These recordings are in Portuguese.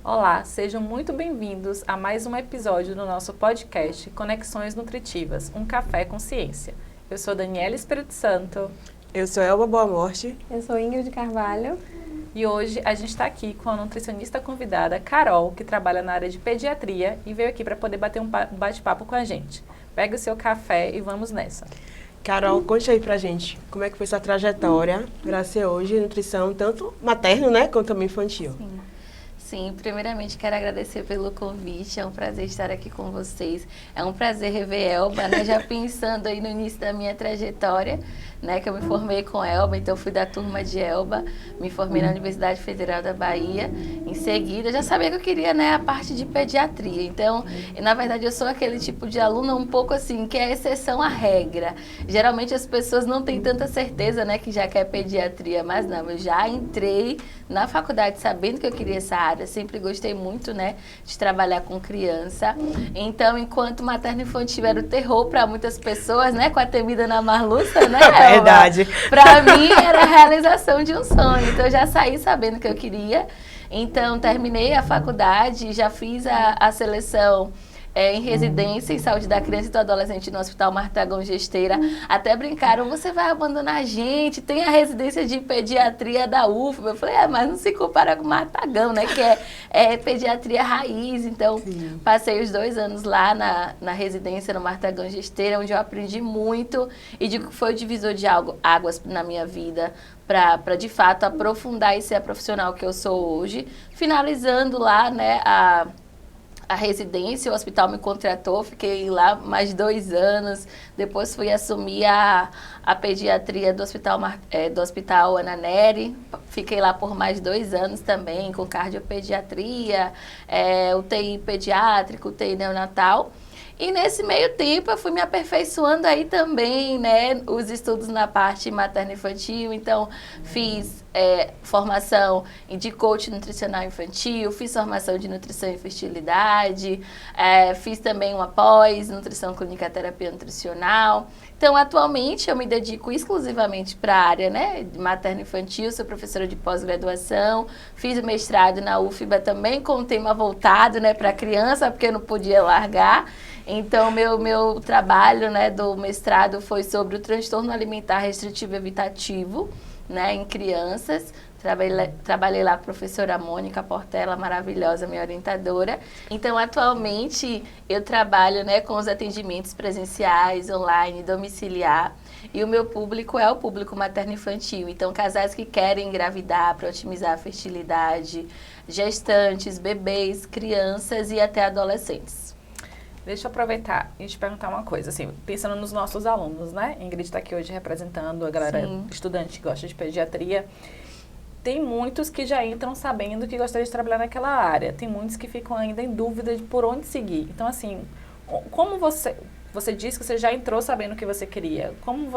Olá, sejam muito bem-vindos a mais um episódio do nosso podcast Conexões Nutritivas, um café com ciência. Eu sou Daniela Espírito Santo. Eu sou Elba Boa Morte. Eu sou Ingrid Carvalho. E hoje a gente está aqui com a nutricionista convidada Carol, que trabalha na área de pediatria e veio aqui para poder bater um bate-papo com a gente. Pega o seu café e vamos nessa. Carol, conte aí pra gente como é que foi sua trajetória para ser hoje nutrição tanto materno, né, quanto também infantil. Sim, primeiramente quero agradecer pelo convite, é um prazer estar aqui com vocês. É um prazer rever Elba, né? Já pensando aí no início da minha trajetória, né? Que eu me formei com Elba, então fui da turma de Elba, me formei na Universidade Federal da Bahia. Em seguida, já sabia que eu queria, né, a parte de pediatria. Então, na verdade, eu sou aquele tipo de aluna um pouco assim, que é exceção à regra. Geralmente as pessoas não têm tanta certeza, né, que já quer pediatria, mas não, eu já entrei na faculdade sabendo que eu queria essa área, sempre gostei muito, né, de trabalhar com criança. Então, enquanto materno infantil era o terror para muitas pessoas, né, com a temida Ana Marluça, né, Elba? Verdade. Para mim era a realização de um sonho. Então, eu já saí sabendo que eu queria. Então, terminei a faculdade, já fiz a seleção em residência em saúde da criança e do adolescente no Hospital Martagão Gesteira. Até brincaram, você vai abandonar a gente, tem a residência de pediatria da UFBA. Eu falei, mas não se compara com o Martagão, né, que é pediatria raiz. Então, passei os 2 anos lá na residência no Martagão Gesteira, onde eu aprendi muito e digo que foi o divisor de águas na minha vida, para de fato aprofundar e ser a profissional que eu sou hoje. Finalizando lá, né, a residência, o hospital me contratou, fiquei lá mais 2 anos, depois fui assumir a pediatria do hospital Ana Nery, fiquei lá por mais 2 anos também, com cardiopediatria, UTI pediátrico, UTI neonatal. E nesse meio tempo eu fui me aperfeiçoando aí também, né, os estudos na parte materno-infantil, então fiz formação de coach nutricional infantil, fiz formação de nutrição e fertilidade, fiz também uma pós, nutrição clínica terapia nutricional. Então, atualmente, eu me dedico exclusivamente para a área, né, de materno-infantil, sou professora de pós-graduação, fiz o mestrado na UFBA também com um tema voltado, né, para criança, porque eu não podia largar. Então, meu trabalho, né, do mestrado foi sobre o transtorno alimentar restritivo evitativo, né, em crianças. Trabalhei lá com a professora Mônica Portela, maravilhosa, minha orientadora. Então, atualmente, eu trabalho, né, com os atendimentos presenciais, online, domiciliar. E o meu público é o público materno-infantil. Então, casais que querem engravidar para otimizar a fertilidade, gestantes, bebês, crianças e até adolescentes. Deixa eu aproveitar e te perguntar uma coisa, assim, pensando nos nossos alunos, né? Ingrid está aqui hoje representando a galera estudante que gosta de pediatria. Tem muitos que já entram sabendo que gostariam de trabalhar naquela área. Tem muitos que ficam ainda em dúvida de por onde seguir. Então, assim, como você disse que você já entrou sabendo o que você queria. Como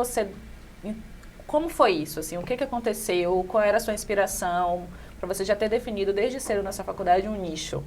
foi isso, assim? O que aconteceu? Qual era a sua inspiração para você já ter definido desde cedo na sua faculdade um nicho?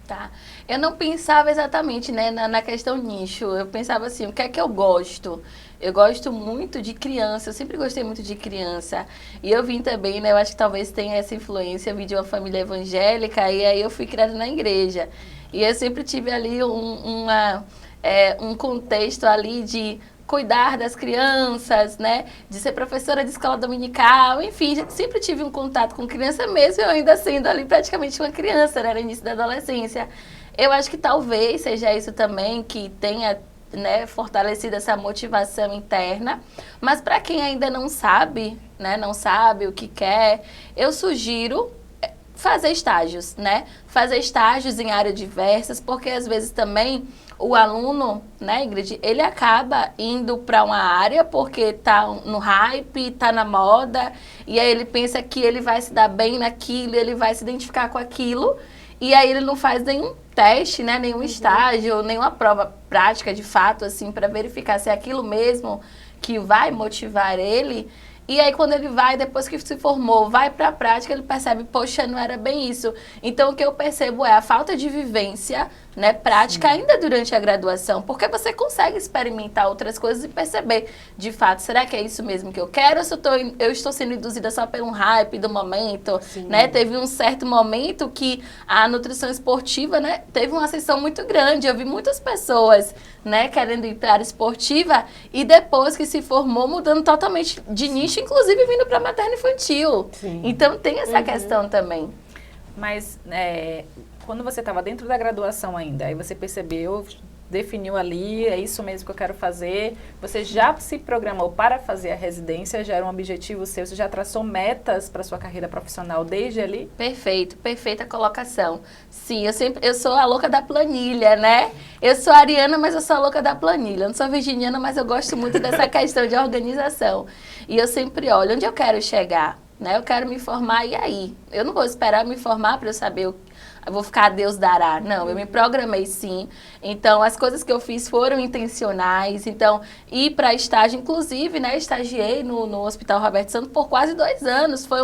Tá. Eu não pensava exatamente, né, na questão nicho. Eu pensava assim, o que é que eu gosto? Eu gosto muito de criança, eu sempre gostei muito de criança. E eu vim também, né, eu acho que talvez tenha essa influência, eu vim de uma família evangélica e aí eu fui criada na igreja. E eu sempre tive ali um contexto ali de cuidar das crianças, né, de ser professora de escola dominical, enfim, sempre tive um contato com criança mesmo, eu ainda sendo ali praticamente uma criança, né, no início da adolescência. Eu acho que talvez seja isso também que tenha, né, fortalecido essa motivação interna, mas para quem ainda não sabe, né, não sabe o que quer, eu sugiro fazer estágios, né, fazer estágios em áreas diversas, porque às vezes também o aluno, né, Ingrid, ele acaba indo para uma área porque tá no hype, tá na moda, e aí ele pensa que ele vai se dar bem naquilo, ele vai se identificar com aquilo, e aí ele não faz nenhum teste, né, nenhum estágio, nenhuma prova prática de fato, assim, para verificar se é aquilo mesmo que vai motivar ele. E aí, quando ele vai, depois que se formou, vai para a prática, ele percebe, poxa, não era bem isso. Então, o que eu percebo é a falta de vivência, né, prática ainda durante a graduação, porque você consegue experimentar outras coisas e perceber, de fato, será que é isso mesmo que eu quero ou se eu estou sendo induzida só pelo hype do momento, né? Teve um certo momento que a nutrição esportiva, né, teve uma ascensão muito grande. Eu vi muitas pessoas, né, querendo ir para a área esportiva e depois que se formou, mudando totalmente de nicho, inclusive vindo para materno-infantil. Então, tem essa questão também. Mas quando você estava dentro da graduação ainda, aí você percebeu, definiu ali, é isso mesmo que eu quero fazer, você já se programou para fazer a residência, já era um objetivo seu, você já traçou metas para sua carreira profissional desde ali? Perfeito, perfeita colocação. Sim, eu sou a louca da planilha, né? Eu sou ariana, mas eu sou a louca da planilha. Eu não sou virginiana, mas eu gosto muito dessa questão de organização. E eu sempre olho, onde eu quero chegar? Né? Eu quero me formar, e aí? Eu não vou esperar me formar para eu saber eu vou ficar a Deus dará. Não, eu me programei sim. Então, as coisas que eu fiz foram intencionais. Então, ir para estágio, inclusive, né, estagiei no Hospital Roberto Santos por quase 2 anos. Foi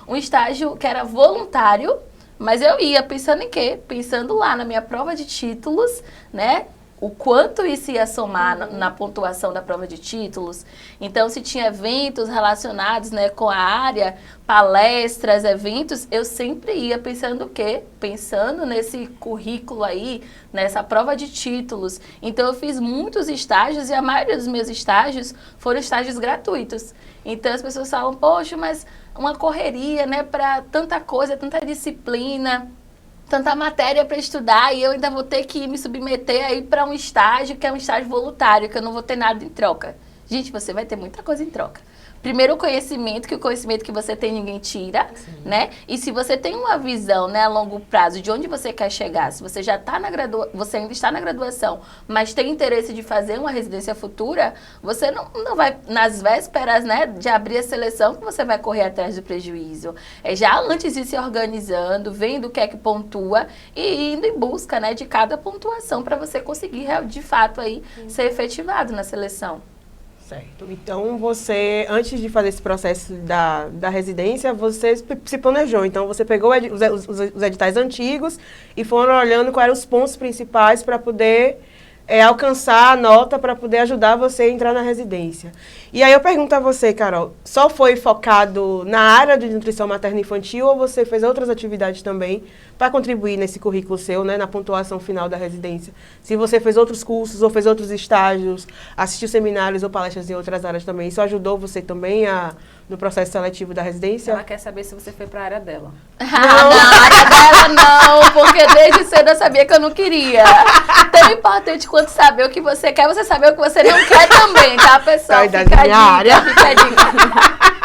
um estágio que era voluntário, mas eu ia pensando em quê? Pensando lá na minha prova de títulos, né? O quanto isso ia somar na pontuação da prova de títulos. Então, se tinha eventos relacionados, né, com a área, palestras, eventos, eu sempre ia pensando o quê? Pensando nesse currículo aí, nessa prova de títulos. Então, eu fiz muitos estágios e a maioria dos meus estágios foram estágios gratuitos. Então, as pessoas falam, poxa, mas uma correria, né, para tanta coisa, tanta disciplina, tanta matéria para estudar e eu ainda vou ter que me submeter aí para um estágio que é um estágio voluntário, que eu não vou ter nada em troca. Gente, você vai ter muita coisa em troca. Primeiro o conhecimento, que o conhecimento que você tem ninguém tira, né? E se você tem uma visão, né, a longo prazo de onde você quer chegar, se você já está você ainda está na graduação, mas tem interesse de fazer uma residência futura, você não vai nas vésperas, né, de abrir a seleção que você vai correr atrás do prejuízo. É já antes ir se organizando, vendo o que é que pontua e indo em busca, né, de cada pontuação para você conseguir de fato aí ser efetivado na seleção. Certo. Então, você, antes de fazer esse processo da residência, você se planejou. Então, você pegou os editais antigos e foram olhando quais eram os pontos principais para poder alcançar a nota, para poder ajudar você a entrar na residência. E aí eu pergunto a você, Carol, só foi focado na área de nutrição materno-infantil ou você fez outras atividades também para contribuir nesse currículo seu, né, na pontuação final da residência? Se você fez outros cursos ou fez outros estágios, assistiu seminários ou palestras em outras áreas também, isso ajudou você também no processo seletivo da residência? Ela quer saber se você foi para a área dela. Não, a área dela não, porque desde cedo eu sabia que eu não queria. Tão importante quanto saber o que você quer, você saber o que você não quer também, tá, pessoal? Fica a dica, fica a dica.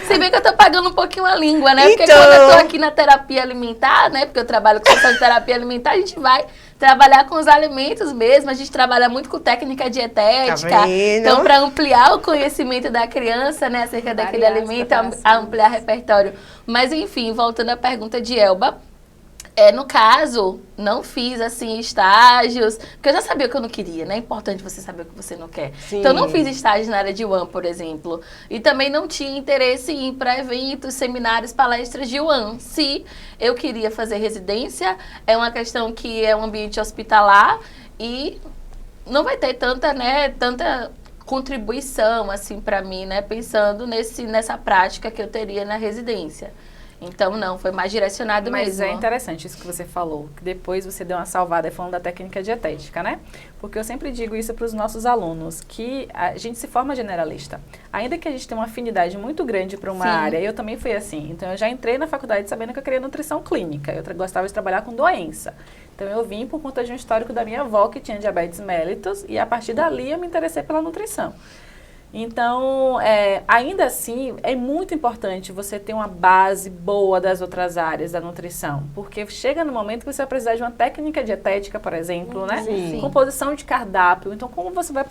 Se bem que eu tô pagando um pouquinho a língua, né? Porque quando eu tô aqui na terapia alimentar, né? Porque eu trabalho com sessão de terapia alimentar, a gente vai trabalhar com os alimentos mesmo. A gente trabalha muito com técnica dietética. Tá então, para ampliar o conhecimento da criança, né? Acerca daquele alimento, ampliar repertório. Mas, enfim, voltando à pergunta de Elba. No caso, não fiz, assim, estágios, porque eu já sabia o que eu não queria, né? É importante você saber o que você não quer. Sim. Então, não fiz estágios na área de UAN, por exemplo. E também não tinha interesse em ir para eventos, seminários, palestras de UAN. Se eu queria fazer residência, é uma questão que é um ambiente hospitalar e não vai ter tanta contribuição, assim, para mim, né? Pensando nessa prática que eu teria na residência. Então, não, foi mais direcionado mesmo. Mas é interessante isso que você falou, que depois você deu uma salvada falando da técnica dietética, né? Porque eu sempre digo isso para os nossos alunos, que a gente se forma generalista. Ainda que a gente tenha uma afinidade muito grande para uma área, eu também fui assim. Então, eu já entrei na faculdade sabendo que eu queria nutrição clínica. Eu gostava de trabalhar com doença. Então, eu vim por conta de um histórico da minha avó, que tinha diabetes mellitus, e a partir dali eu me interessei pela nutrição. Então, ainda assim, é muito importante você ter uma base boa das outras áreas da nutrição, porque chega no momento que você vai precisar de uma técnica dietética, por exemplo, né? Sim. Composição de cardápio. Então, como você vai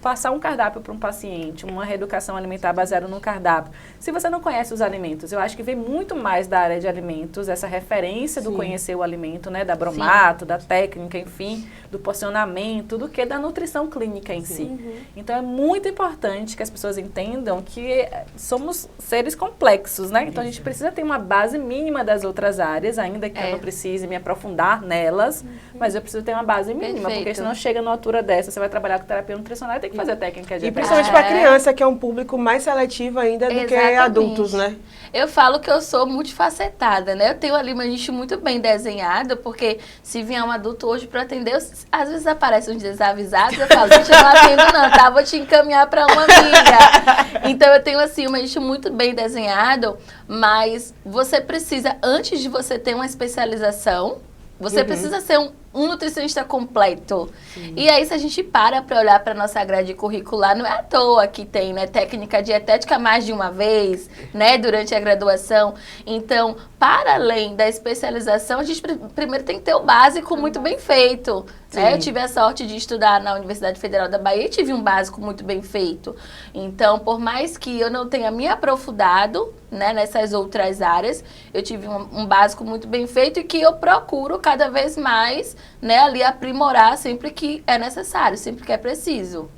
passar um cardápio para um paciente, uma reeducação alimentar baseada no cardápio? Se você não conhece os alimentos, eu acho que vem muito mais da área de alimentos, essa referência do conhecer o alimento, né? Da bromato, da técnica, enfim, do porcionamento, do que da nutrição clínica em si. Então, é muito importante importante que as pessoas entendam que somos seres complexos, né? Então a gente precisa ter uma base mínima das outras áreas, ainda que eu não precise me aprofundar nelas, mas eu preciso ter uma base mínima, porque senão chega numa altura dessa, você vai trabalhar com terapia nutricional e tem que fazer técnica de E principalmente para criança, que é um público mais seletivo ainda do que adultos, né? Eu falo que eu sou multifacetada, né? Eu tenho ali meu nicho muito bem desenhado, porque se vier um adulto hoje para atender, às vezes aparecem uns desavisados, eu falo, gente, eu não atendo não, tá? Vou te encaminhar para uma amiga. Então eu tenho assim um nicho muito bem desenhado, mas você precisa, antes de você ter uma especialização, você precisa ser um nutricionista completo. E aí, se a gente para olhar para nossa grade curricular, não é à toa que tem, né, técnica dietética mais de uma vez, né, durante a graduação. Então, para além da especialização, a gente primeiro tem que ter o básico muito bem feito. Né? Eu tive a sorte de estudar na Universidade Federal da Bahia e tive um básico muito bem feito. Então, por mais que eu não tenha me aprofundado, né, nessas outras áreas, eu tive um básico muito bem feito e que eu procuro cada vez mais, né, ali aprimorar sempre que é necessário, sempre que é preciso.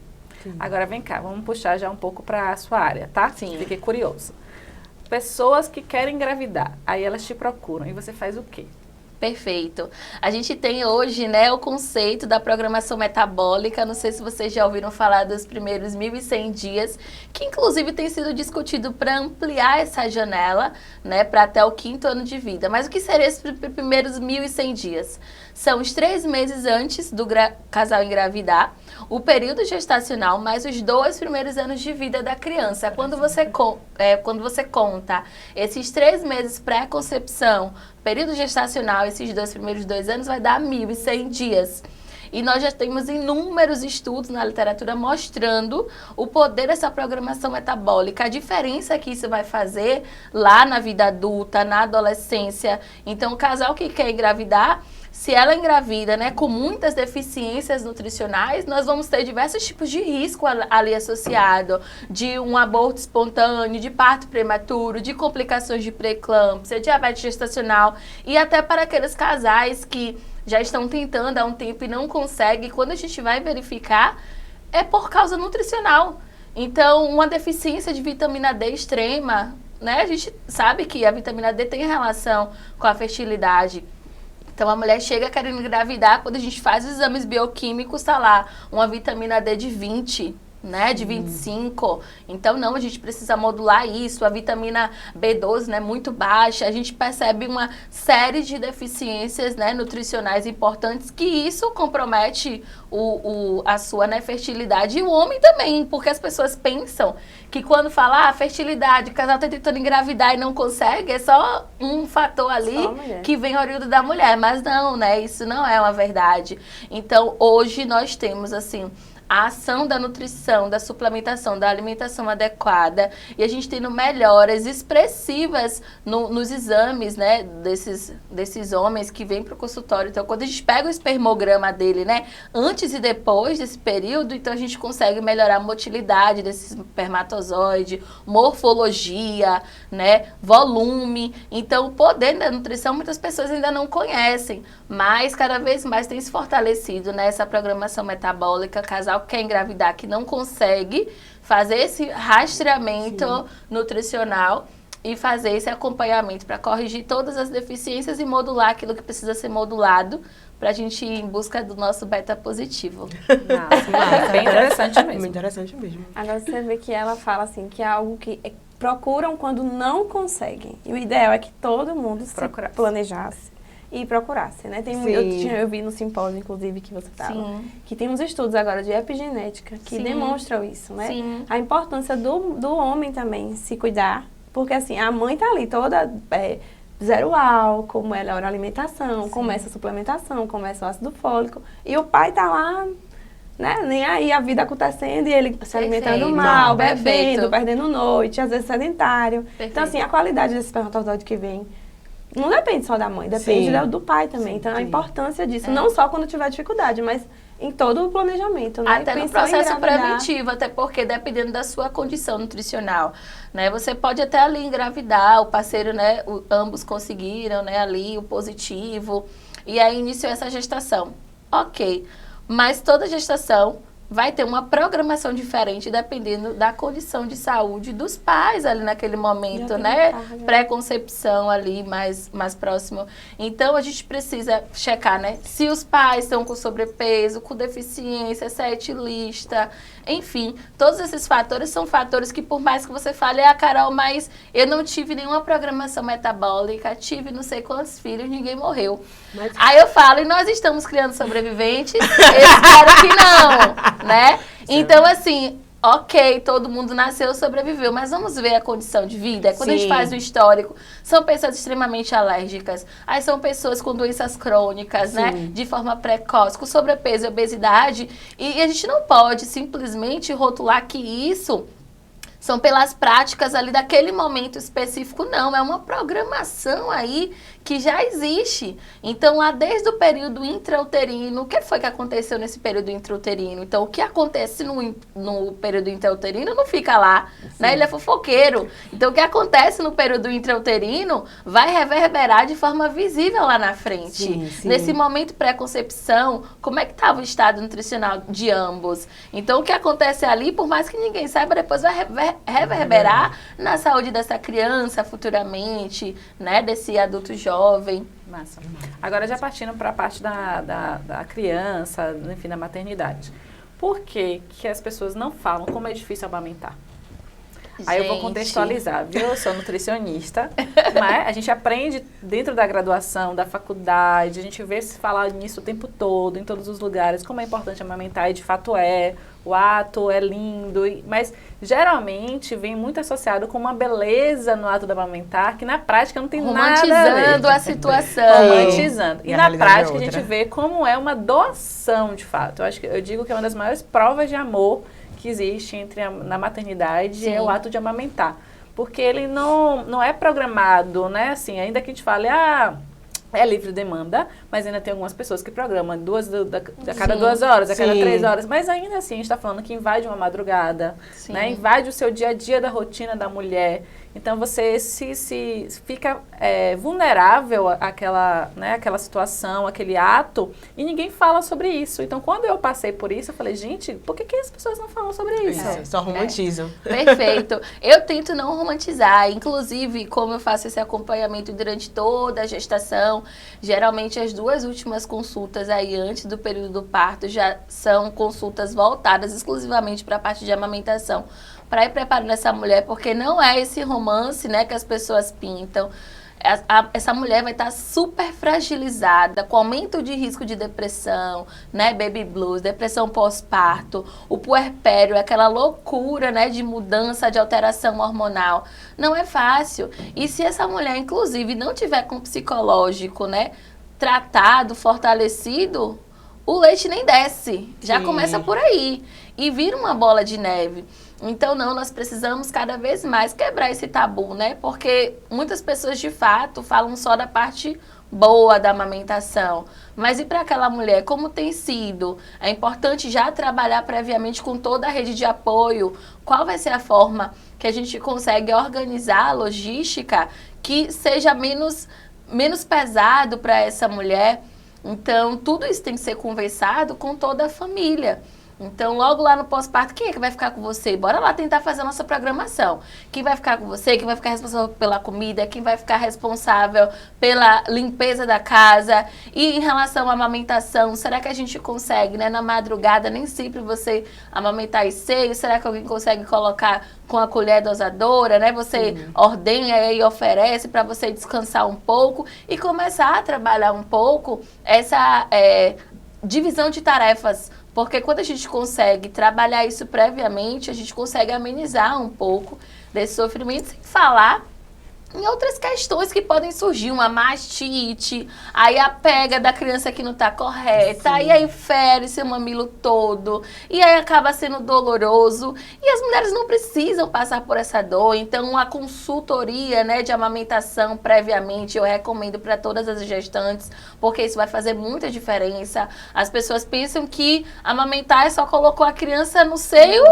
Agora vem cá, vamos puxar já um pouco para a sua área, tá? Sim. Fiquei curioso. Pessoas que querem engravidar, aí elas te procuram e você faz o quê? Perfeito. A gente tem hoje, né, o conceito da programação metabólica. Não sei se vocês já ouviram falar dos primeiros 1.100 dias, que inclusive tem sido discutido para ampliar essa janela, né, para até o 5º ano de vida. Mas o que seriam esses primeiros 1.100 dias? São os 3 meses antes do casal engravidar, o período gestacional, mais os 2 primeiros anos de vida da criança. Quando você conta esses 3 meses pré-concepção, período gestacional, esses 2 primeiros 2 anos, vai dar 1.100 dias. E nós já temos inúmeros estudos na literatura mostrando o poder dessa programação metabólica, a diferença que isso vai fazer lá na vida adulta, na adolescência. Então, o casal que quer engravidar, se ela engravida, né, com muitas deficiências nutricionais, nós vamos ter diversos tipos de risco ali associado, de um aborto espontâneo, de parto prematuro, de complicações de pré-eclâmpsia, diabetes gestacional e até para aqueles casais que já estão tentando há um tempo e não conseguem, quando a gente vai verificar, é por causa nutricional. Então, uma deficiência de vitamina D extrema, né, a gente sabe que a vitamina D tem relação com a fertilidade. Então, a mulher chega querendo engravidar, quando a gente faz os exames bioquímicos, está lá uma vitamina D de 20, né, de 25. Então, não, a gente precisa modular isso. A vitamina B12, né, muito baixa. A gente percebe uma série de deficiências, né, nutricionais importantes, que isso compromete a sua, né, fertilidade. E o homem também, porque as pessoas pensam que quando fala fertilidade, o casal está tentando engravidar e não consegue, é só um fator ali que vem oriundo da mulher. Mas não, né, isso não é uma verdade. Então, hoje nós temos, assim, a ação da nutrição, da suplementação, da alimentação adequada, e a gente tendo melhoras expressivas nos exames, né, desses homens que vêm para o consultório. Então, quando a gente pega o espermograma dele, né, antes e depois desse período, então a gente consegue melhorar a motilidade desse espermatozoide, morfologia, né, volume. Então, o poder da nutrição muitas pessoas ainda não conhecem, mas cada vez mais tem se fortalecido nessa programação metabólica. Casal que quer engravidar, que não consegue fazer esse rastreamento nutricional e fazer esse acompanhamento para corrigir todas as deficiências e modular aquilo que precisa ser modulado para a gente ir em busca do nosso beta positivo. Nossa, bem interessante mesmo. Muito interessante mesmo. Agora você vê que ela fala assim, que é algo que procuram quando não conseguem. E o ideal é que todo mundo se planejasse e procurasse, né? Eu vi no simpósio, inclusive, que você estava, que tem uns estudos agora de epigenética que demonstram isso, né? Sim. A importância do homem também se cuidar, porque assim, a mãe tá ali toda zero álcool, melhor alimentação, começa a suplementação, começa o ácido fólico, e o pai tá lá, né? Nem aí a vida acontecendo e ele se alimentando mal, bebendo, perdendo noite, às vezes sedentário. Perfeito. Então assim, a qualidade desse espermatozoide que vem não depende só da mãe, depende do pai também. Então, a importância disso, não só quando tiver dificuldade, mas em todo o planejamento, né? Até no processo preventivo, até porque dependendo da sua condição nutricional, né? Você pode até ali engravidar, o parceiro, né? Ambos conseguiram, né? Ali o positivo, e aí iniciou essa gestação. Ok, mas toda gestação vai ter uma programação diferente dependendo da condição de saúde dos pais ali naquele momento, né? Pré-concepção ali mais próximo. Então, a gente precisa checar, né? Se os pais estão com sobrepeso, com deficiência, se é etilista, enfim. Todos esses fatores são fatores que, por mais que você fale, Carol, mas eu não tive nenhuma programação metabólica, tive não sei quantos filhos, ninguém morreu. Mas... Aí eu falo, e nós estamos criando sobreviventes? Eu espero que não. Né? Então, assim, ok, todo mundo nasceu, sobreviveu, mas vamos ver a condição de vida. Quando a gente faz o histórico, são pessoas extremamente alérgicas, aí são pessoas com doenças crônicas, né? De forma precoce, com sobrepeso e obesidade, e a gente não pode simplesmente rotular que isso são pelas práticas ali daquele momento específico, não. É uma programação aí que já existe. Então, lá desde o período intrauterino, o que foi que aconteceu nesse período intrauterino? Então, o que acontece no período intrauterino não fica lá, né? Ele é fofoqueiro. Então, o que acontece no período intrauterino vai reverberar de forma visível lá na frente. Nesse momento pré-concepção, como é que estava o estado nutricional de ambos? Então, o que acontece ali, por mais que ninguém saiba, depois vai reverberar na saúde dessa criança futuramente, né? Desse adulto jovem. Massa. Agora já partindo para a parte da criança, enfim, da maternidade. Por que as pessoas não falam como é difícil amamentar? Aí eu vou contextualizar, viu? Eu sou nutricionista, mas a gente aprende dentro da graduação, da faculdade, a gente vê se falar nisso o tempo todo, em todos os lugares, como é importante amamentar, e de fato o ato é lindo, mas geralmente vem muito associado com uma beleza no ato de amamentar, que na prática não tem nada a ver. Romantizando a situação. Romantizando. E na prática a gente vê como é uma doação, de fato. Eu digo que é uma das maiores provas de amor que existe na maternidade é o ato de amamentar. Porque ele não é programado, né? Assim, ainda que a gente fale, é livre demanda, mas ainda tem algumas pessoas que programam a cada 2 horas, a cada 3 horas. Mas ainda assim, a gente está falando que invade uma madrugada, né? Invade o seu dia a dia da rotina da mulher. Então, você se fica vulnerável àquela situação, aquele ato, e ninguém fala sobre isso. Então, quando eu passei por isso, eu falei, gente, por que as pessoas não falam sobre isso? Só romantizam. Perfeito. Eu tento não romantizar. Inclusive, como eu faço esse acompanhamento durante toda a gestação, geralmente as 2 últimas consultas aí antes do período do parto já são consultas voltadas exclusivamente para a parte de amamentação, para ir preparando essa mulher, porque não é esse romance, né, que as pessoas pintam. Essa mulher vai estar super fragilizada, com aumento de risco de depressão, né, baby blues, depressão pós-parto, o puerpério, aquela loucura, né, de mudança, de alteração hormonal. Não é fácil. E se essa mulher, inclusive, não tiver com psicológico, né, tratado, fortalecido, o leite nem desce. Já começa por aí. E vira uma bola de neve. Então, nós precisamos cada vez mais quebrar esse tabu, né? Porque muitas pessoas, de fato, falam só da parte boa da amamentação. Mas e para aquela mulher, como tem sido? É importante já trabalhar previamente com toda a rede de apoio. Qual vai ser a forma que a gente consegue organizar a logística que seja menos pesado para essa mulher? Então, tudo isso tem que ser conversado com toda a família. Então, logo lá no pós-parto, quem é que vai ficar com você? Bora lá tentar fazer a nossa programação. Quem vai ficar com você? Quem vai ficar responsável pela comida? Quem vai ficar responsável pela limpeza da casa? E em relação à amamentação, será que a gente consegue, né? Na madrugada, nem sempre você amamentar os seios. Será que alguém consegue colocar com a colher dosadora, né? Você ordenha e oferece para você descansar um pouco e começar a trabalhar um pouco essa divisão de tarefas. Porque quando a gente consegue trabalhar isso previamente, a gente consegue amenizar um pouco desse sofrimento, sem falar em outras questões que podem surgir, uma mastite, aí a pega da criança que não está correta, aí fere seu mamilo todo, e aí acaba sendo doloroso, e as mulheres não precisam passar por essa dor. Então a consultoria, né, de amamentação previamente eu recomendo para todas as gestantes, porque isso vai fazer muita diferença. As pessoas pensam que amamentar é só colocar a criança no seio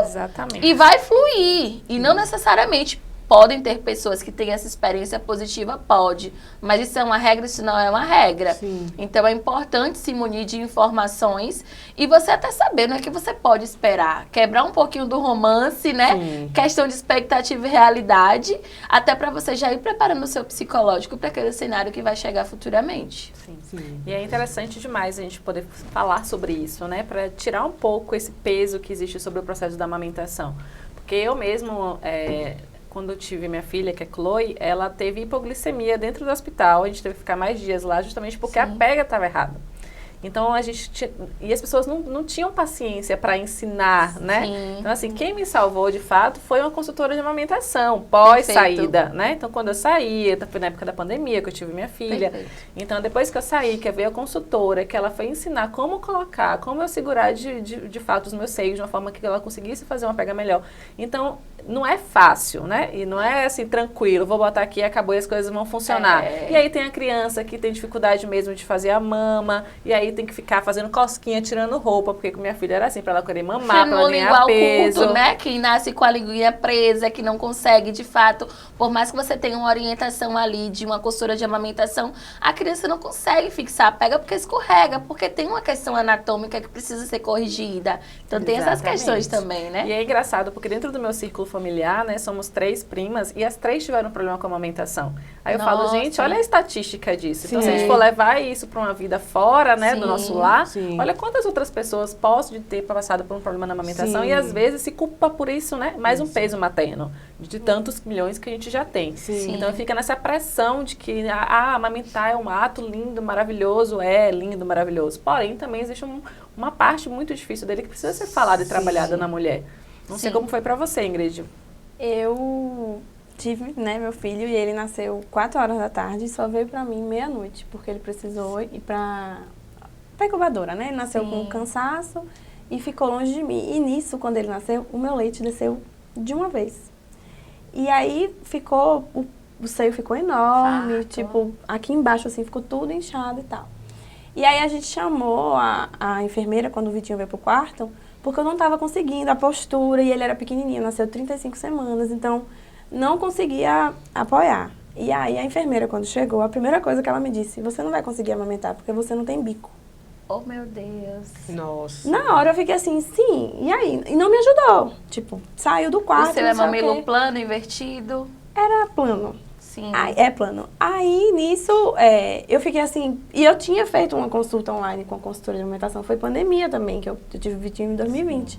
e vai fluir, e não necessariamente. podem ter pessoas que têm essa experiência positiva? Pode. Mas isso é uma regra, isso não é uma regra. Sim. Então é importante se munir de informações e você até saber o que você pode esperar. Quebrar um pouquinho do romance, né? Sim. Questão de expectativa e realidade, até para você já ir preparando o seu psicológico para aquele cenário que vai chegar futuramente. Sim. Sim. E é interessante demais a gente poder falar sobre isso, né? Para tirar um pouco esse peso que existe sobre o processo da amamentação. Porque eu mesmo, quando eu tive minha filha, que é Chloe, ela teve hipoglicemia dentro do hospital. A gente teve que ficar mais dias lá justamente porque a pega estava errada. Então, e as pessoas não tinham paciência para ensinar, né? Sim. Então, assim, quem me salvou, de fato, foi uma consultora de amamentação, pós-saída, né? Então, quando eu saí, foi na época da pandemia que eu tive minha filha. Perfeito. Então, depois que eu saí, que veio a consultora, que ela foi ensinar como colocar, como eu segurar de fato os meus seios de uma forma que ela conseguisse fazer uma pega melhor. Então, não é fácil, né? E não é assim, tranquilo, vou botar aqui e acabou e as coisas vão funcionar. E aí tem a criança que tem dificuldade mesmo de fazer a mama, e aí tem que ficar fazendo cosquinha, tirando roupa, porque com minha filha era assim, pra ela querer mamar, pra ela ganhar peso. Culto, né? Quem nasce com a linguinha presa, que não consegue, de fato, por mais que você tenha uma orientação ali de uma costura de amamentação, a criança não consegue fixar a pega porque escorrega, porque tem uma questão anatômica que precisa ser corrigida. Então tem essas questões também, né? E é engraçado, porque dentro do meu círculo familiar, né, somos 3 primas e as 3 tiveram problema com a amamentação. Aí eu falo, gente, olha a estatística disso. Então, se a gente for levar isso para uma vida fora, né, do nosso lar, olha quantas outras pessoas podem ter passado por um problema na amamentação e às vezes se culpa por isso, né? Mais um peso materno, de tantos milhões que a gente já tem. Então, fica nessa pressão de que amamentar é um ato lindo, maravilhoso, lindo, maravilhoso. Porém, também existe uma parte muito difícil dele que precisa ser falada e trabalhada na mulher. Não sei como foi pra você, Ingrid. Eu tive, né, meu filho, e ele nasceu 4 horas da tarde e só veio pra mim meia-noite, porque ele precisou ir pra incubadora, né? Ele nasceu com cansaço e ficou longe de mim. E nisso, quando ele nasceu, o meu leite desceu de uma vez. E aí ficou, o seio ficou enorme, tipo, aqui embaixo, assim, ficou tudo inchado e tal. E aí a gente chamou a enfermeira, quando o Vitinho veio pro quarto, porque eu não estava conseguindo a postura, e ele era pequenininho, nasceu 35 semanas, então não conseguia apoiar. E aí a enfermeira, quando chegou, a primeira coisa que ela me disse, você não vai conseguir amamentar, porque você não tem bico. Oh, meu Deus. Nossa. Na hora eu fiquei assim, sim, e aí? E não me ajudou. Tipo, saiu do quarto, O seu é mamilo plano, invertido? Era plano. Sim. É plano. Aí, nisso, eu fiquei assim... E eu tinha feito uma consulta online com a consultora de amamentação. Foi pandemia também, que eu tive o Vitinho em 2020.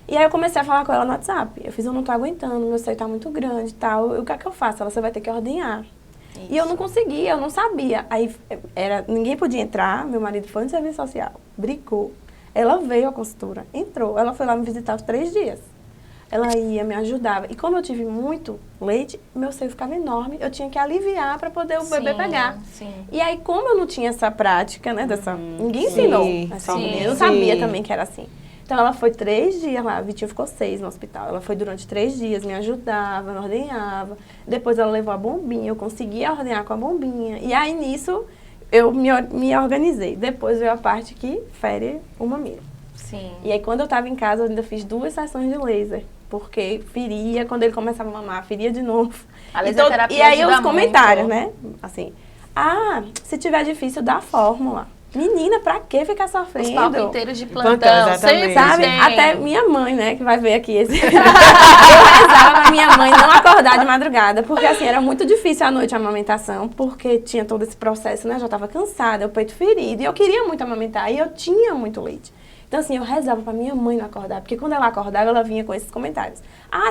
E aí, eu comecei a falar com ela no WhatsApp. Eu fiz, eu não tô aguentando, meu seio tá muito grande e tal. O que é que eu faço? Ela, você vai ter que ordenhar. Isso. E eu não conseguia, eu não sabia. Aí, ninguém podia entrar. Meu marido foi no serviço social, brigou. Ela veio à consultora, entrou. Ela foi lá me visitar 3 dias. Ela ia, me ajudava. E como eu tive muito leite, meu seio ficava enorme. Eu tinha que aliviar para poder o bebê pegar. Sim. E aí, como eu não tinha essa prática, né, ninguém ensinou. Assim, eu não sabia também que era assim. Então, ela foi 3 dias lá. A Vitinho ficou 6 no hospital. Ela foi durante 3 dias, me ajudava, me ordenhava. Depois, ela levou a bombinha. Eu conseguia ordenhar com a bombinha. E aí, nisso, eu me organizei. Depois veio a parte que fere o mamilo. Sim. E aí, quando eu estava em casa, eu ainda fiz 2 sessões de laser. Porque feria, quando ele começava a mamar, feria de novo. A laserterapia e aí os ajuda comentários, muito. né? Assim, se tiver difícil, dá a fórmula. Menina, pra que ficar sofrendo? Os palpiteiros de plantão, Exatamente. sempre Sabe? tem. Até minha mãe, né, que vai ver aqui esse... eu rezava pra minha mãe não acordar de madrugada, porque assim, era muito difícil à noite a amamentação, porque tinha todo esse processo, né? Eu já tava cansada, o peito ferido, e eu queria muito amamentar, e eu tinha muito leite. Então, assim, eu rezava pra minha mãe não acordar, porque quando ela acordava, ela vinha com esses comentários.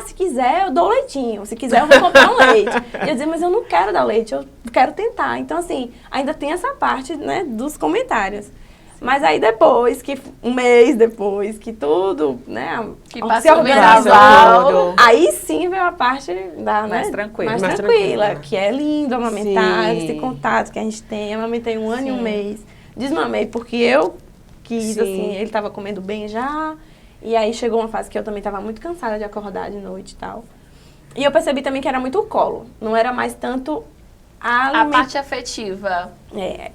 Se quiser, eu dou leitinho. Se quiser, eu vou comprar um leite. E eu dizia, mas eu não quero dar leite, eu quero tentar. Então, assim, ainda tem essa parte, né, dos comentários. Mas aí depois, um mês depois, que tudo, né, que se organizou, aí sim veio a parte mais tranquila. Mais tranquila, que é lindo amamentar, esse contato que a gente tem. Amamentei 1 ano e 1 mês. Desmamei porque eu quis, assim, ele estava comendo bem já. E aí chegou uma fase que eu também estava muito cansada de acordar de noite e tal. E eu percebi também que era muito o colo. Não era mais tanto a parte afetiva.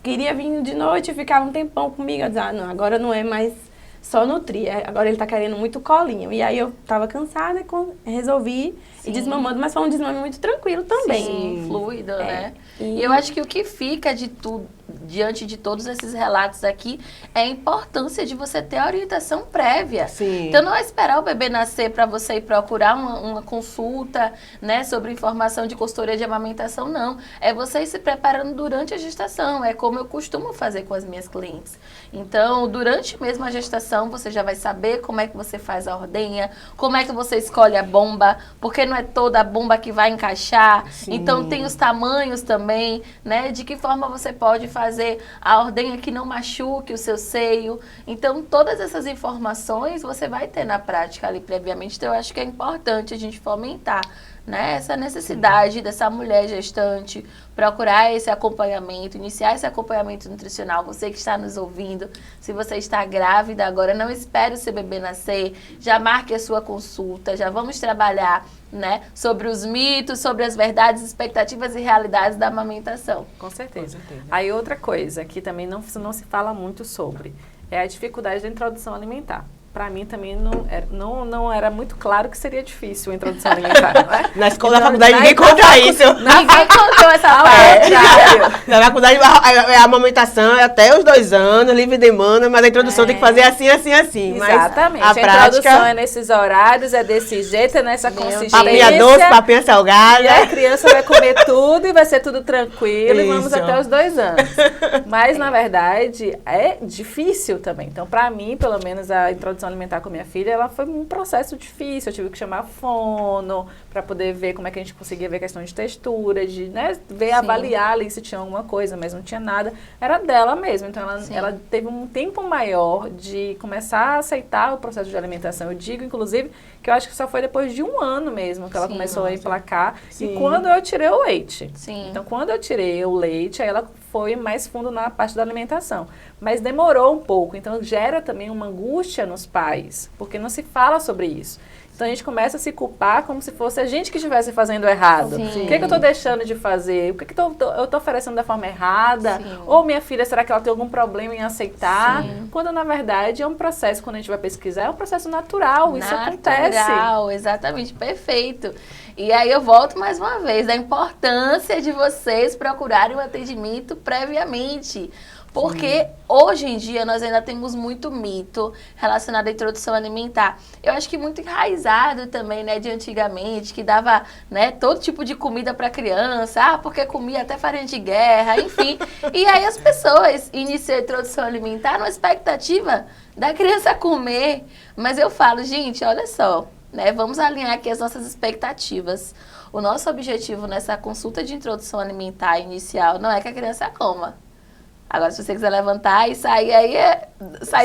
Queria vir de noite e ficava um tempão comigo. Eu dizia, não, agora não é mais só nutrir. Agora ele tá querendo muito colinho. E aí eu tava cansada e resolvi ir desmamando, mas foi um desmame muito tranquilo também. Sim, fluido, né? E eu acho que o que fica de tudo, diante de todos esses relatos aqui, é a importância de você ter a orientação prévia. Sim. Então não é esperar o bebê nascer para você ir procurar uma consulta, né, sobre informação de consultoria de amamentação, não. É você ir se preparando durante a gestação, é como eu costumo fazer com as minhas clientes. Então, durante mesmo a gestação, você já vai saber como é que você faz a ordenha, como é que você escolhe a bomba, porque não é toda a bomba que vai encaixar. Sim. Então, tem os tamanhos também, né? De que forma você pode fazer a ordenha que não machuque o seu seio. Então, todas essas informações você vai ter na prática ali previamente. Então, eu acho que é importante a gente fomentar, né, essa necessidade dessa mulher gestante procurar esse acompanhamento, iniciar esse acompanhamento nutricional. Você que está nos ouvindo, se você está grávida agora, não espere o seu bebê nascer, já marque a sua consulta, já vamos trabalhar, né, sobre os mitos, sobre as verdades, expectativas e realidades da amamentação. Com certeza. Aí outra coisa que também não se fala muito sobre é a dificuldade da introdução alimentar. Para mim também não era muito claro que seria difícil a introdução alimentar, não é? Na escola, na faculdade, ninguém conta isso. Ninguém contou essa parte. Na faculdade, a amamentação é até os 2 anos, livre demanda, mas a introdução tem que fazer assim. Exatamente. Mas a introdução prática é nesses horários, é desse jeito, é nessa consistência. Papinha doce, papinha salgada. E a criança vai comer tudo e vai ser tudo tranquilo e vamos Isso. até os 2 anos. Mas, na verdade, é difícil também. Então, para mim, pelo menos, a introdução alimentar com minha filha, ela foi um processo difícil. Eu tive que chamar fono para poder ver como é que a gente conseguia ver questão de textura, de, né, ver, avaliar ali se tinha alguma coisa, mas não tinha nada. Era dela mesmo. Então, ela teve um tempo maior de começar a aceitar o processo de alimentação. Eu digo, inclusive, que eu acho que só foi depois de 1 ano mesmo que ela começou a emplacar. Sim. E quando eu tirei o leite. Sim. Então, quando eu tirei o leite, aí ela foi mais fundo na parte da alimentação. Mas demorou um pouco. Então, gera também uma angústia nos pais, porque não se fala sobre isso. Então, a gente começa a se culpar como se fosse a gente que estivesse fazendo errado. Sim. O que eu estou deixando de fazer? O que eu estou oferecendo da forma errada? Sim. Ou minha filha, será que ela tem algum problema em aceitar? Sim. Quando, na verdade, é um processo, quando a gente vai pesquisar, é um processo natural. Isso acontece. Natural, exatamente, perfeito. E aí eu volto mais uma vez, da importância de vocês procurarem o atendimento previamente. Porque hoje em dia nós ainda temos muito mito relacionado à introdução alimentar. Eu acho que muito enraizado também, né, de antigamente, que dava, né, todo tipo de comida para criança, porque comia até farinha de guerra, enfim. E aí as pessoas iniciam a introdução alimentar numa expectativa da criança comer. Mas eu falo, gente, olha só, né, vamos alinhar aqui as nossas expectativas. O nosso objetivo nessa consulta de introdução alimentar inicial não é que a criança coma. Agora, se você quiser levantar e sair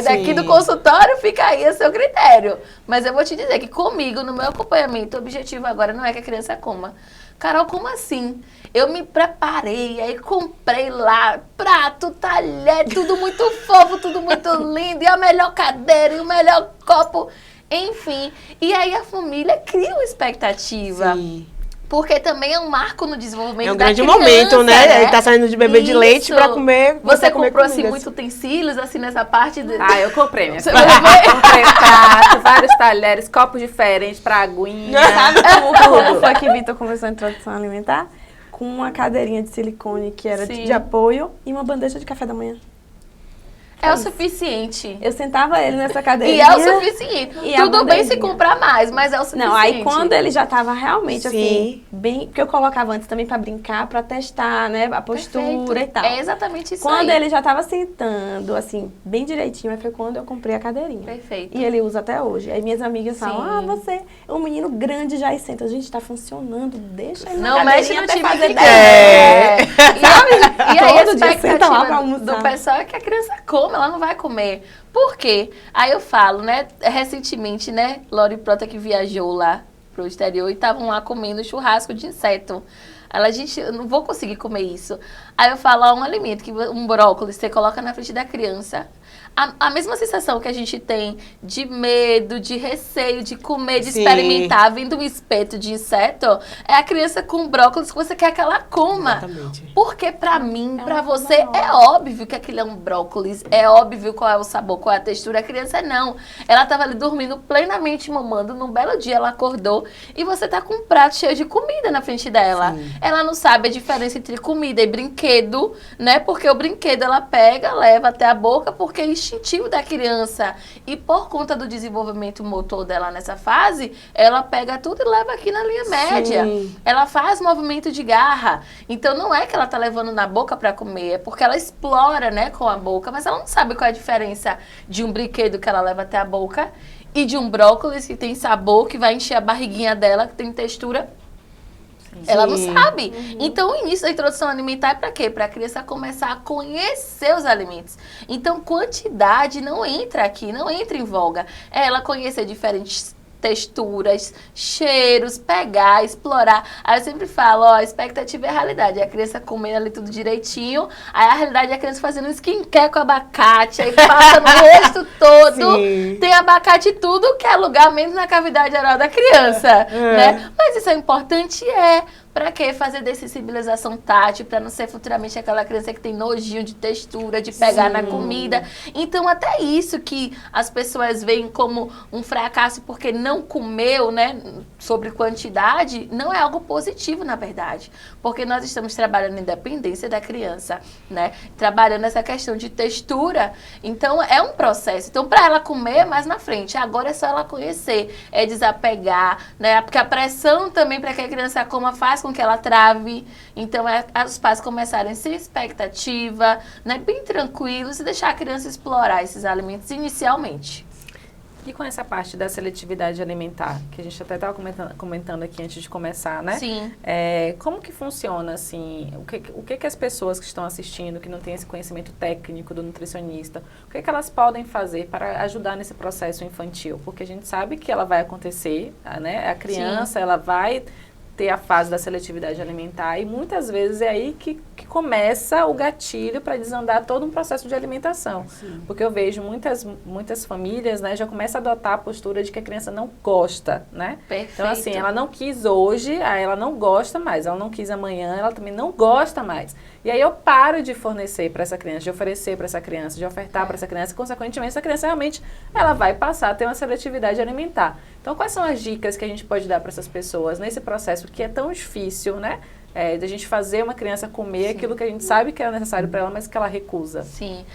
daqui do consultório, fica aí a seu critério. Mas eu vou te dizer que comigo, no meu acompanhamento, o objetivo agora não é que a criança coma. Carol, como assim? Eu me preparei, aí comprei lá prato, talher, tudo muito fofo, tudo muito lindo, e a melhor cadeira, e o melhor copo, enfim. E aí a família cria uma expectativa. Sim. Porque também é um marco no desenvolvimento É um da grande criança, momento, né? Ele tá saindo de bebê de leite Isso. pra comer. Você comer comprou assim comida. muitos utensílios assim nessa parte? Eu comprei, minha Você filha. comprou? Comprei prato, vários talheres, copos diferentes pra aguinha. Sabe como foi que Vitor começou a introdução alimentar? Com uma cadeirinha de silicone que era Sim. de apoio e uma bandeja de café da manhã. É o suficiente. Eu sentava ele nessa E cadeirinha. é o suficiente. E a Tudo bem se bandejinha. comprar mais, mas é o suficiente. Não, aí quando ele já tava realmente assim, Sim. bem... Porque eu colocava antes também pra brincar, pra testar, né? A postura Perfeito. e tal. É exatamente isso Quando aí. ele já tava sentando, assim, bem direitinho, aí foi quando eu comprei a cadeirinha. Perfeito. E ele usa até hoje. Aí minhas amigas falam, Sim. você é um menino grande já e senta. Gente, tá funcionando, deixa ele na Não mexe cadeirinha no até time fazer que 10. quer. E aí a Todo dia senta lá pra expectativa almoçar. do pessoal é que a criança come, ela não vai comer. Por quê? Aí eu falo, né, recentemente, né, Lori Prota que viajou lá pro exterior e estavam lá comendo churrasco de inseto. Ela, gente, eu não vou conseguir comer isso. Aí eu falo, um alimento, um brócolis, você coloca na frente da criança. A mesma sensação que a gente tem de medo, de receio, de comer, de Sim. experimentar, vindo um espeto de inseto, é a criança com brócolis que você quer que ela coma. Exatamente. Porque pra mim, pra você, é óbvio que aquilo é um brócolis, é óbvio qual é o sabor, qual é a textura. A criança não. Ela tava ali dormindo plenamente, mamando. Num belo dia ela acordou e você tá com um prato cheio de comida na frente dela. Sim. Ela não sabe a diferença entre comida e brinquedo, né? Porque o brinquedo ela pega, leva até a boca, porque é instintivo da criança. E por conta do desenvolvimento motor dela nessa fase, ela pega tudo e leva aqui na linha média. Sim. Ela faz movimento de garra. Então não é que ela tá levando na boca para comer, é porque ela explora, né, com a boca, mas ela não sabe qual é a diferença de um brinquedo que ela leva até a boca e de um brócolis que tem sabor, que vai encher a barriguinha dela, que tem textura. Ela não Sim. sabe. Então, o início da introdução alimentar é para quê? Para a criança começar a conhecer os alimentos. Então, quantidade não entra aqui, não entra em voga. É ela conhecer diferentes texturas, cheiros, pegar, explorar. Aí eu sempre falo, ó, a expectativa é a realidade. A criança comendo ali tudo direitinho, aí a realidade é a criança fazendo skincare com abacate, aí passa no rosto todo, Sim. tem abacate e tudo que é lugar menos na cavidade oral da criança, né? Mas isso é importante? Pra quê? Fazer dessensibilização tátil, pra não ser futuramente aquela criança que tem nojinho de textura, de pegar na comida. Então, até isso que as pessoas veem como um fracasso porque não comeu, né, sobre quantidade, não é algo positivo, na verdade. Porque nós estamos trabalhando a independência da criança, né? Trabalhando essa questão de textura. Então, é um processo. Então, pra ela comer mais na frente, agora é só ela conhecer, é desapegar, né? Porque a pressão também para que a criança coma faz com que ela trave. Então, os pais começarem sem expectativa, né, bem tranquilos e deixar a criança explorar esses alimentos inicialmente. E com essa parte da seletividade alimentar, que a gente até estava comentando aqui antes de começar, né? Sim. Como que funciona, assim, o que as pessoas que estão assistindo, que não têm esse conhecimento técnico do nutricionista, o que elas podem fazer para ajudar nesse processo infantil? Porque a gente sabe que ela vai acontecer, né? A criança, ela vai ter a fase da seletividade alimentar e muitas vezes é aí que começa o gatilho para desandar todo um processo de alimentação. Sim. Porque eu vejo muitas famílias, né, já começam a adotar a postura de que a criança não gosta, né? Perfeito. Então, assim, ela não quis hoje, aí ela não gosta mais, ela não quis amanhã, ela também não gosta mais. E aí eu paro de fornecer para essa criança, de oferecer para essa criança, de ofertar para essa criança, e consequentemente essa criança realmente ela vai passar a ter uma seletividade alimentar. Então, quais são as dicas que a gente pode dar para essas pessoas nesse processo que é tão difícil, né? De a gente fazer uma criança comer aquilo que a gente sabe que é necessário para ela, mas que ela recusa. Sim,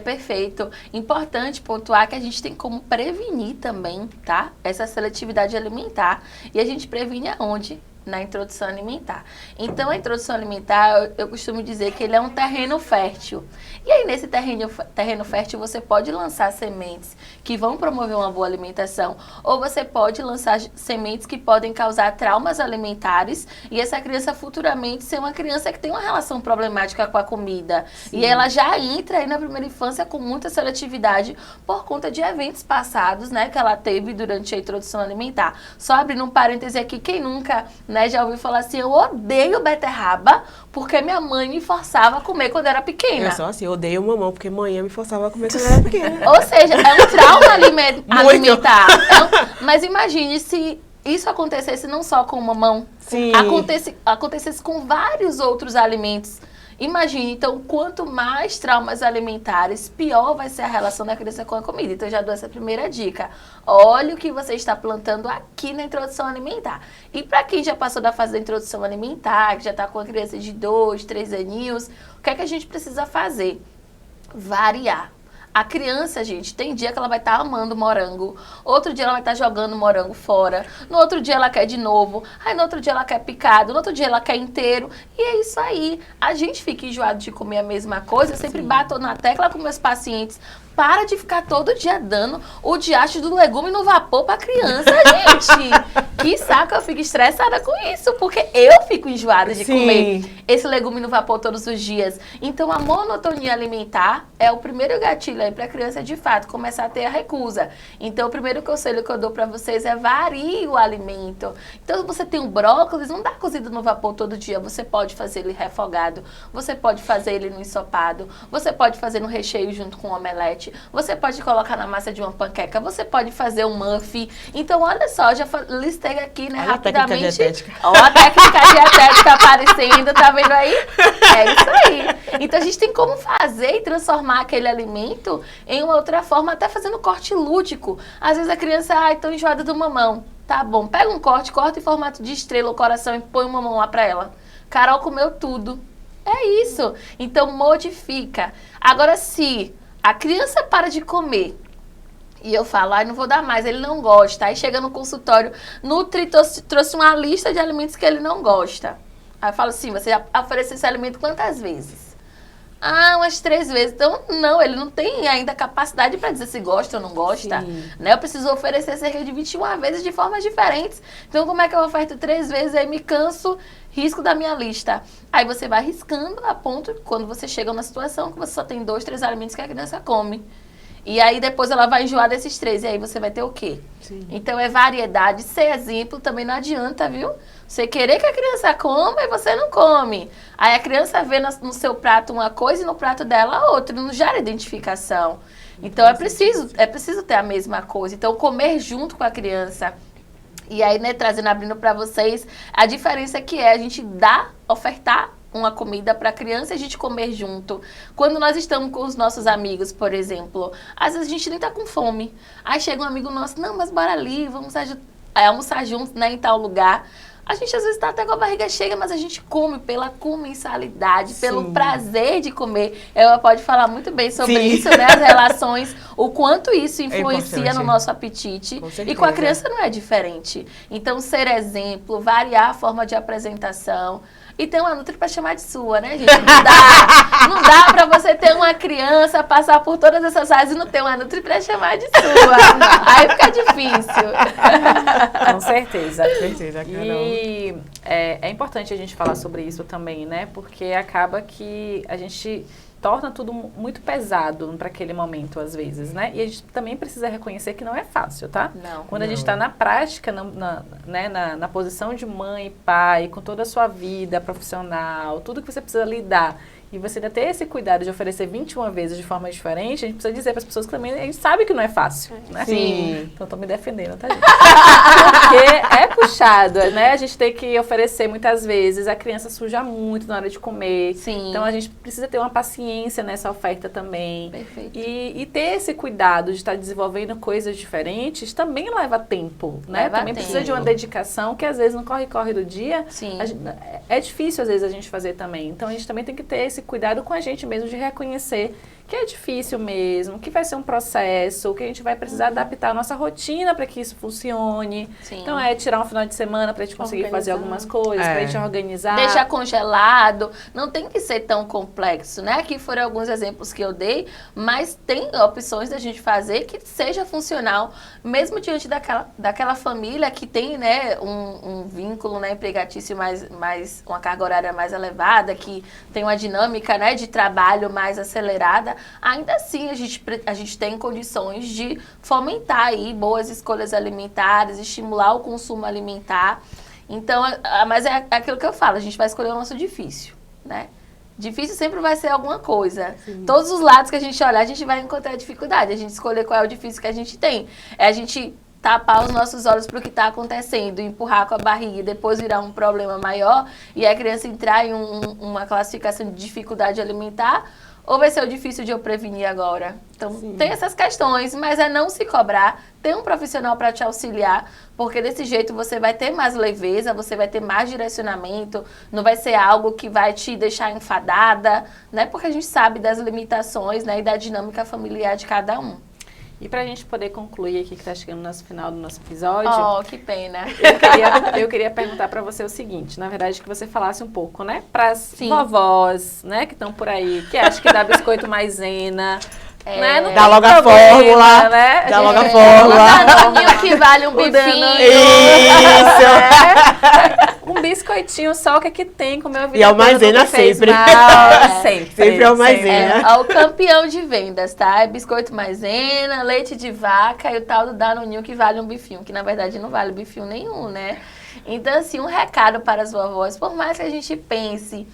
perfeito. Importante pontuar que a gente tem como prevenir também, tá? Essa seletividade alimentar. E a gente previne aonde? Na introdução alimentar. Então, a introdução alimentar, eu costumo dizer que ele é um terreno fértil. E aí, nesse terreno fértil, você pode lançar sementes que vão promover uma boa alimentação, ou você pode lançar sementes que podem causar traumas alimentares, e essa criança futuramente ser uma criança que tem uma relação problemática com a comida. Sim. E ela já entra aí na primeira infância com muita seletividade por conta de eventos passados, né, que ela teve durante a introdução alimentar. Só abrindo um parêntese aqui, quem nunca, né, já ouviu falar assim, eu odeio beterraba porque minha mãe me forçava a comer quando eu era pequena. Eu só assim, eu odeio mamão porque manhã me forçava a comer quando eu era pequena. Ou seja, é um trauma alimentar. Mas imagine se isso acontecesse não só com o mamão, acontecesse com vários outros alimentos. Imagine, então, quanto mais traumas alimentares, pior vai ser a relação da criança com a comida. Então, eu já dou essa primeira dica. Olha o que você está plantando aqui na introdução alimentar. E para quem já passou da fase da introdução alimentar, que já está com a criança de 2, 3 aninhos, o que é que a gente precisa fazer? Variar. A criança, gente, tem dia que ela vai estar amando morango, outro dia ela vai estar jogando morango fora, no outro dia ela quer de novo, aí no outro dia ela quer picado, no outro dia ela quer inteiro, e é isso aí. A gente fica enjoado de comer a mesma coisa, eu sempre bato na tecla com meus pacientes, para de ficar todo dia dando o diacho do legume no vapor pra criança, gente. Que saco, eu fico estressada com isso, porque eu fico enjoada de comer esse legume no vapor todos os dias. Então, a monotonia alimentar é o primeiro gatilho aí pra criança, de fato, começar a ter a recusa. Então, o primeiro conselho que eu dou pra vocês é varie o alimento. Então, se você tem um brócolis, não dá cozido no vapor todo dia. Você pode fazer ele refogado, você pode fazer ele no ensopado, você pode fazer no recheio junto com o omelete. chocolate, você pode colocar na massa de uma panqueca, você pode fazer um muffin. Então, olha só, já listei aqui, né, Olha rapidamente. a técnica dietética. Ó, a técnica dietética aparecendo, tá vendo aí? É isso aí. Então, a gente tem como fazer e transformar aquele alimento em uma outra forma, até fazendo corte lúdico. Às vezes a criança, tô enjoada do mamão. Tá bom, pega um corte, corta em formato de estrela ou coração e põe o mamão lá pra ela. Carol comeu tudo. É isso. Então, modifica. Agora, se a criança para de comer e eu falo, não vou dar mais, ele não gosta. Aí chega no consultório, Nutri trouxe uma lista de alimentos que ele não gosta. Aí eu falo assim, você já ofereceu esse alimento quantas vezes? Umas 3 vezes. Então, não, ele não tem ainda capacidade para dizer se gosta ou não gosta. Né? Eu preciso oferecer cerca de 21 vezes de formas diferentes. Então, como é que eu oferto 3 vezes? Aí me canso, risco da minha lista. Aí você vai riscando a ponto quando você chega numa situação que você só tem 2, 3 alimentos que a criança come. E aí depois ela vai enjoar desses 3. E aí você vai ter o quê? Sim. Então é variedade. Ser exemplo também não adianta, viu? Você querer que a criança coma e você não come. Aí a criança vê no seu prato uma coisa e no prato dela outra. Não gera identificação. Então é preciso ter a mesma coisa. Então comer junto com a criança. E aí, né, abrindo para vocês, a diferença que é a gente ofertar uma comida para a criança e a gente comer junto. Quando nós estamos com os nossos amigos, por exemplo, às vezes a gente nem tá com fome. Aí chega um amigo nosso, não, mas bora ali, vamos almoçar juntos, né, em tal lugar. A gente às vezes está até com a barriga cheia, mas a gente come pela comensalidade, pelo prazer de comer. Ela pode falar muito bem sobre isso, né? As relações, o quanto isso influencia no nosso apetite. E com a criança não é diferente. Então, ser exemplo, variar a forma de apresentação. E ter uma Nutri para chamar de sua, né, gente? Não dá para você ter uma criança, passar por todas essas fases e não ter uma Nutri para chamar de sua. Aí fica difícil. Com certeza. Com certeza, Carol. E é importante a gente falar sobre isso também, né? Porque acaba que a gente torna tudo muito pesado para aquele momento, às vezes, né? E a gente também precisa reconhecer que não é fácil, tá? Não. Quando a gente está na prática, na posição de mãe e pai, com toda a sua vida profissional, tudo que você precisa lidar, e você ainda ter esse cuidado de oferecer 21 vezes de forma diferente, a gente precisa dizer para as pessoas que também a gente sabe que não é fácil, né? Sim. Então, estou me defendendo, tá, gente? Porque é puxado, né? A gente tem que oferecer muitas vezes, a criança suja muito na hora de comer. Sim. Então, a gente precisa ter uma paciência nessa oferta também. Perfeito. E ter esse cuidado de estar desenvolvendo coisas diferentes também leva tempo, né? Leva também tempo. precisa de uma dedicação que, às vezes, no corre-corre do dia, Sim. é difícil, às vezes, a gente fazer também. Então, a gente também tem que ter esse cuidado com a gente mesmo de reconhecer que é difícil mesmo, que vai ser um processo, que a gente vai precisar adaptar a nossa rotina para que isso funcione. Sim. Então, tirar um final de semana para a gente conseguir fazer algumas coisas, para a gente organizar. Deixar congelado. Não tem que ser tão complexo, né? Aqui foram alguns exemplos que eu dei, mas tem opções da gente fazer que seja funcional, mesmo diante daquela família que tem, né, um vínculo, né, empregatício mais uma carga horária mais elevada, que tem uma dinâmica, né, de trabalho mais acelerada. Ainda assim, a gente tem condições de fomentar aí boas escolhas alimentares, estimular o consumo alimentar. Então, mas é aquilo que eu falo, a gente vai escolher o nosso difícil, né? Difícil sempre vai ser alguma coisa. Sim. Todos os lados que a gente olhar, a gente vai encontrar dificuldade. A gente escolher qual é o difícil que a gente tem. É a gente tapar os nossos olhos para o que está acontecendo, empurrar com a barriga e depois virar um problema maior e a criança entrar em uma classificação de dificuldade alimentar. Ou vai ser o difícil de eu prevenir agora? Então, tem essas questões, mas é não se cobrar, ter um profissional para te auxiliar, porque desse jeito você vai ter mais leveza, você vai ter mais direcionamento, não vai ser algo que vai te deixar enfadada, né? Porque a gente sabe das limitações, né, e da dinâmica familiar de cada um. E para a gente poder concluir aqui, que está chegando no nosso final do nosso episódio... Oh, que pena! Eu queria perguntar para você o seguinte, na verdade, que você falasse um pouco, né? Para as vovós, né, que estão por aí, que acham que dá biscoito maisena... Né? Não dá logo a fórmula, né? Dá logo a fórmula. Danoninho que vale um bifinho. Isso! Um biscoitinho só, o que é que tem com o meu vida? E é o maisena sempre. Sempre é o maisena. É o campeão de vendas, tá? É biscoito maisena, leite de vaca e o tal do Danoninho que vale um bifinho, que na verdade não vale bifinho nenhum, né? Então, assim, um recado para as vovós, por mais que a gente pense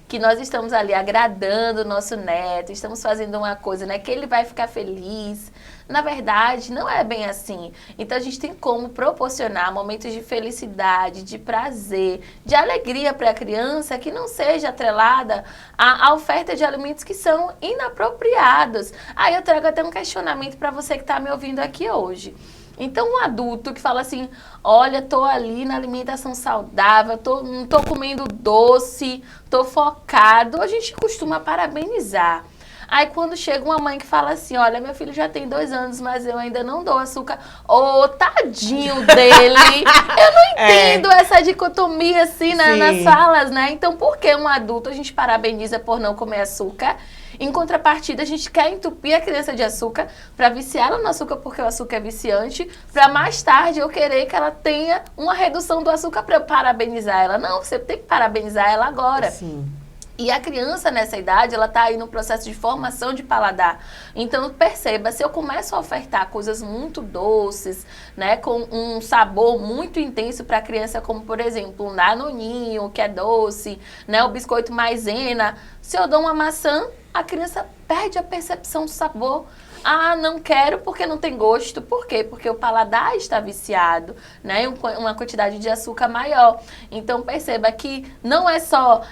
que nós estamos ali agradando o nosso neto, estamos fazendo uma coisa, né, que ele vai ficar feliz. Na verdade, não é bem assim. Então, a gente tem como proporcionar momentos de felicidade, de prazer, de alegria para a criança que não seja atrelada à oferta de alimentos que são inapropriados. Aí eu trago até um questionamento para você que está me ouvindo aqui hoje. Então, um adulto que fala assim, olha, tô ali na alimentação saudável, não tô comendo doce, tô focado, a gente costuma parabenizar. Aí quando chega uma mãe que fala assim, olha, meu filho já tem 2 anos, mas eu ainda não dou açúcar. Ô, tadinho dele! Eu não entendo essa dicotomia assim nas falas, né? Então, por que um adulto a gente parabeniza por não comer açúcar? Em contrapartida, a gente quer entupir a criança de açúcar para viciá-la no açúcar porque o açúcar é viciante, para mais tarde eu querer que ela tenha uma redução do açúcar para eu parabenizar ela. Não, você tem que parabenizar ela agora. Sim. E a criança nessa idade, ela está aí no processo de formação de paladar. Então, perceba, se eu começo a ofertar coisas muito doces, né, com um sabor muito intenso para a criança, como, por exemplo, um danoninho, que é doce, né, o biscoito maisena, se eu dou uma maçã, a criança perde a percepção do sabor. Ah, não quero porque não tem gosto. Por quê? Porque o paladar está viciado, né? Uma quantidade de açúcar maior. Então, perceba que não é só,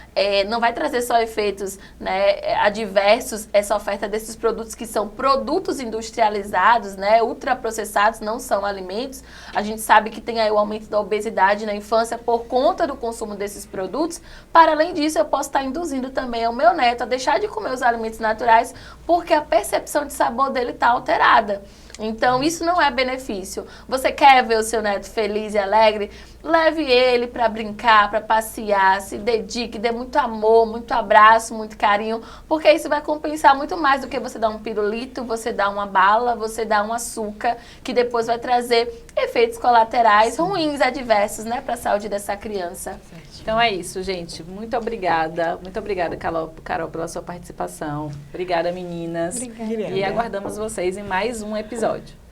não vai trazer só efeitos, né, adversos essa oferta desses produtos que são produtos industrializados, né, ultraprocessados, não são alimentos. A gente sabe que tem aí o aumento da obesidade na infância por conta do consumo desses produtos. Para além disso, eu posso estar induzindo também ao meu neto a deixar de comer os alimentos naturais porque a percepção de sabor dele está alterada. Então, isso não é benefício. Você quer ver o seu neto feliz e alegre? Leve ele para brincar, para passear, se dedique, dê muito amor, muito abraço, muito carinho, porque isso vai compensar muito mais do que você dar um pirulito, você dar uma bala, você dar um açúcar, que depois vai trazer efeitos colaterais ruins, adversos, né, para a saúde dessa criança. Então é isso, gente. Muito obrigada. Muito obrigada, Carol, pela sua participação. Obrigada, meninas. Obrigada. E aguardamos vocês em mais um episódio.